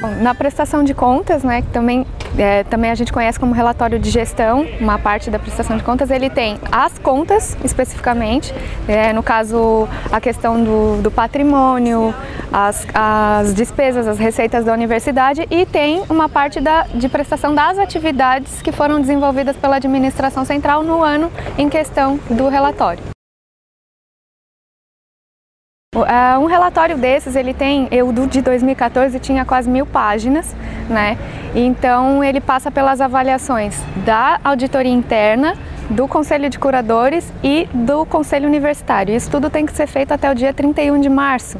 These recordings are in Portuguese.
Na prestação de contas, né, que também a gente conhece como relatório de gestão, uma parte da prestação de contas, ele tem as contas especificamente, no caso a questão do patrimônio, as despesas, as receitas da universidade, e tem uma parte de prestação das atividades que foram desenvolvidas pela administração central no ano em questão do relatório. Um relatório desses, ele tem, o de 2014 tinha quase 1000 páginas, né? Então ele passa pelas avaliações da auditoria interna, do Conselho de Curadores e do Conselho Universitário. Isso tudo tem que ser feito até o dia 31 de março,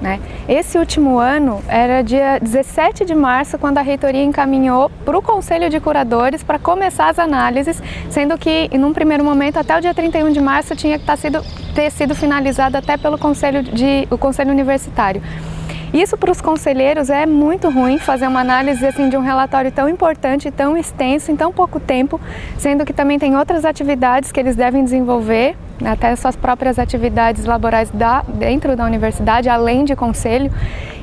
né? Esse último ano era dia 17 de março, quando a reitoria encaminhou para o Conselho de Curadores para começar as análises, sendo que, num primeiro momento, até o dia 31 de março tinha que ter sido finalizado até pelo Conselho Universitário. Isso para os conselheiros é muito ruim, fazer uma análise assim, de um relatório tão importante, tão extenso, em tão pouco tempo, sendo que também tem outras atividades que eles devem desenvolver, até suas próprias atividades laborais dentro da universidade, além de conselho.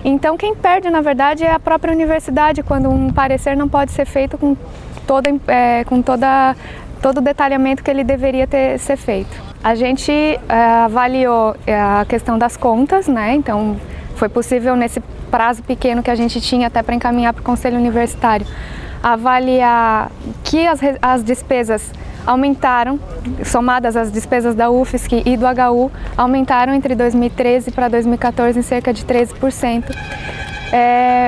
Então quem perde, na verdade, é a própria universidade, quando um parecer não pode ser feito com todo o detalhamento que ele deveria ser feito. A gente avaliou a questão das contas, né? Então foi possível, nesse prazo pequeno que a gente tinha até para encaminhar para o Conselho Universitário, avaliar que as despesas aumentaram, somadas às despesas da UFSC e do HU, aumentaram entre 2013 para 2014 em cerca de 13%.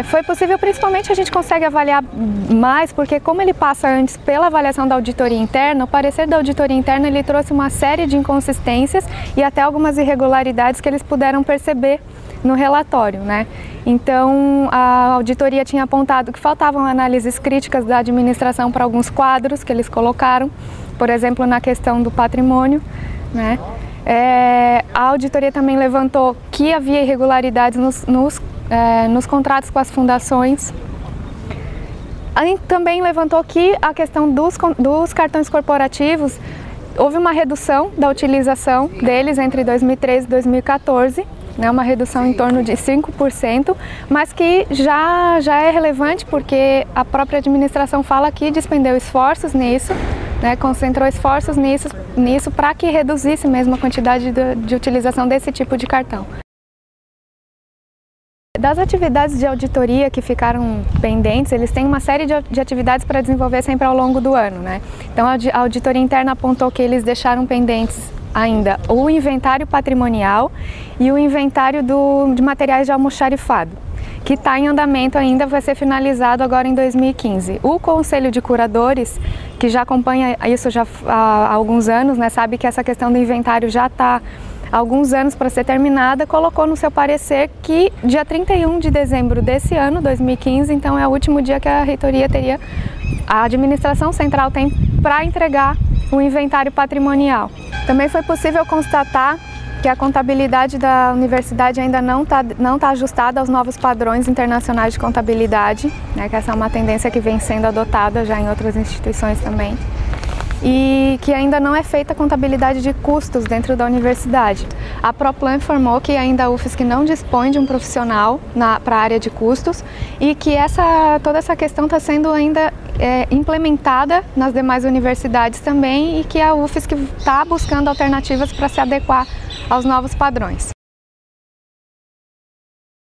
Foi possível, principalmente a gente consegue avaliar mais, porque como ele passa antes pela avaliação da auditoria interna, o parecer da auditoria interna ele trouxe uma série de inconsistências e até algumas irregularidades que eles puderam perceber no relatório, né? Então a auditoria tinha apontado que faltavam análises críticas da administração para alguns quadros que eles colocaram, por exemplo, na questão do patrimônio, né? A auditoria também levantou que havia irregularidades nos contratos com as fundações. Também levantou que a questão dos cartões corporativos, houve uma redução da utilização deles entre 2013 e 2014, né, uma redução em torno de 5%, mas que já é relevante porque a própria administração fala que despendeu esforços nisso, né, concentrou esforços nisso para que reduzisse mesmo a quantidade de utilização desse tipo de cartão. Das atividades de auditoria que ficaram pendentes, eles têm uma série de atividades para desenvolver sempre ao longo do ano, né? Então a auditoria interna apontou que eles deixaram pendentes ainda o inventário patrimonial e o inventário de materiais de almoxarifado, que está em andamento ainda, vai ser finalizado agora em 2015. O Conselho de Curadores, que já acompanha isso já há alguns anos, né, sabe que essa questão do inventário já está há alguns anos para ser terminada, colocou no seu parecer que dia 31 de dezembro desse ano, 2015, então é o último dia que a reitoria a administração central tem para entregar o inventário patrimonial. Também foi possível constatar que a contabilidade da universidade ainda não tá ajustada aos novos padrões internacionais de contabilidade, né, que essa é uma tendência que vem sendo adotada já em outras instituições também, e que ainda não é feita a contabilidade de custos dentro da universidade. A Proplan informou que ainda a UFSC não dispõe de um profissional para a área de custos e que toda essa questão está sendo ainda implementada nas demais universidades também, e que a UFSC está buscando alternativas para se adequar aos novos padrões.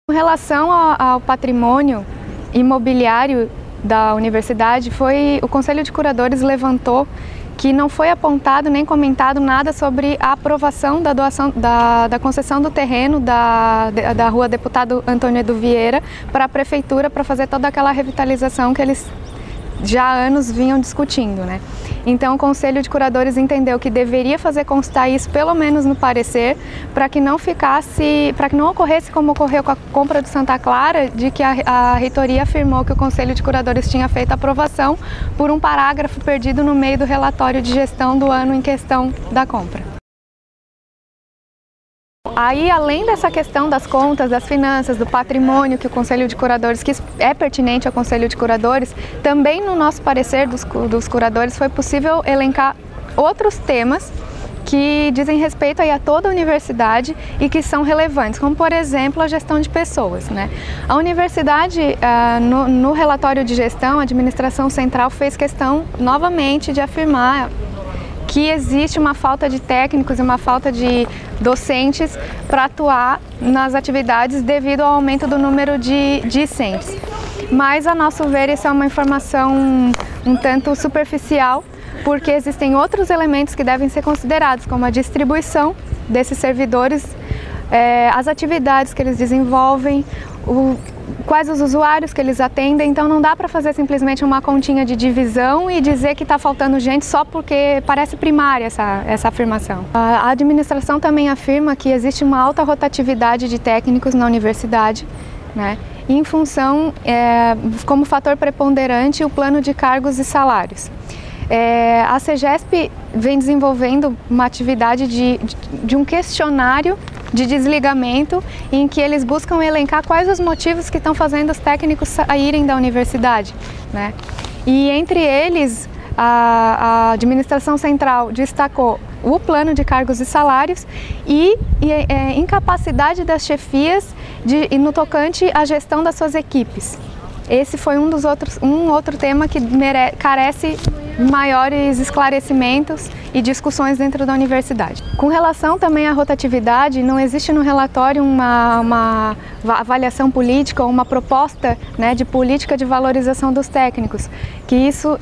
Com relação ao patrimônio imobiliário da universidade, o Conselho de Curadores levantou que não foi apontado nem comentado nada sobre a aprovação da doação da concessão do terreno da Rua Deputado Antônio Edu Vieira para a Prefeitura, para fazer toda aquela revitalização que eles já há anos vinham discutindo, né? Então o Conselho de Curadores entendeu que deveria fazer constar isso pelo menos no parecer, para que não ocorresse como ocorreu com a compra do Santa Clara, de que a reitoria afirmou que o Conselho de Curadores tinha feito a aprovação por um parágrafo perdido no meio do relatório de gestão do ano em questão da compra. Aí, além dessa questão das contas, das finanças, do patrimônio que o Conselho de Curadores, que é pertinente ao Conselho de Curadores, também no nosso parecer dos curadores foi possível elencar outros temas que dizem respeito aí a toda a universidade e que são relevantes, como por exemplo a gestão de pessoas, né? A universidade, no relatório de gestão, a administração central fez questão novamente de afirmar que existe uma falta de técnicos e uma falta de docentes para atuar nas atividades devido ao aumento do número de discentes. Mas, a nosso ver, isso é uma informação um tanto superficial, porque existem outros elementos que devem ser considerados, como a distribuição desses servidores, as atividades que eles desenvolvem, quais os usuários que eles atendem. Então não dá para fazer simplesmente uma continha de divisão e dizer que está faltando gente só porque parece primária essa afirmação. A administração também afirma que existe uma alta rotatividade de técnicos na universidade, né? Em função, como fator preponderante, o plano de cargos e salários. A CEGESP vem desenvolvendo uma atividade de um questionário de desligamento em que eles buscam elencar quais os motivos que estão fazendo os técnicos saírem da universidade, né? E entre eles, a administração central destacou o plano de cargos e salários e incapacidade das chefias no tocante à gestão das suas equipes. Esse foi um outro tema que carece maiores esclarecimentos e discussões dentro da universidade. Com relação também à rotatividade, não existe no relatório uma avaliação política ou uma proposta, né, de política de valorização dos técnicos, que isso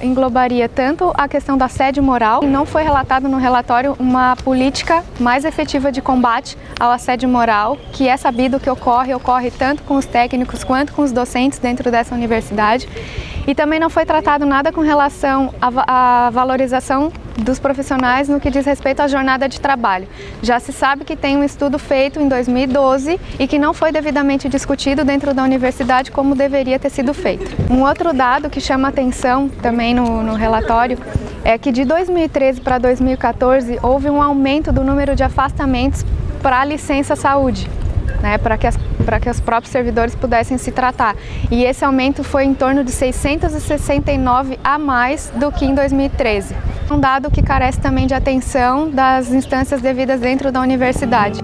englobaria tanto a questão da assédio moral, e não foi relatado no relatório uma política mais efetiva de combate ao assédio moral, que é sabido que ocorre tanto com os técnicos quanto com os docentes dentro dessa universidade. E também não foi tratado nada com relação à valorização dos profissionais no que diz respeito à jornada de trabalho. Já se sabe que tem um estudo feito em 2012 e que não foi devidamente discutido dentro da universidade como deveria ter sido feito. Um outro dado que chama atenção também no relatório é que de 2013 para 2014 houve um aumento do número de afastamentos para a licença saúde, né, para que os próprios servidores pudessem se tratar. E esse aumento foi em torno de 669 a mais do que em 2013. Um dado que carece também de atenção das instâncias devidas dentro da universidade.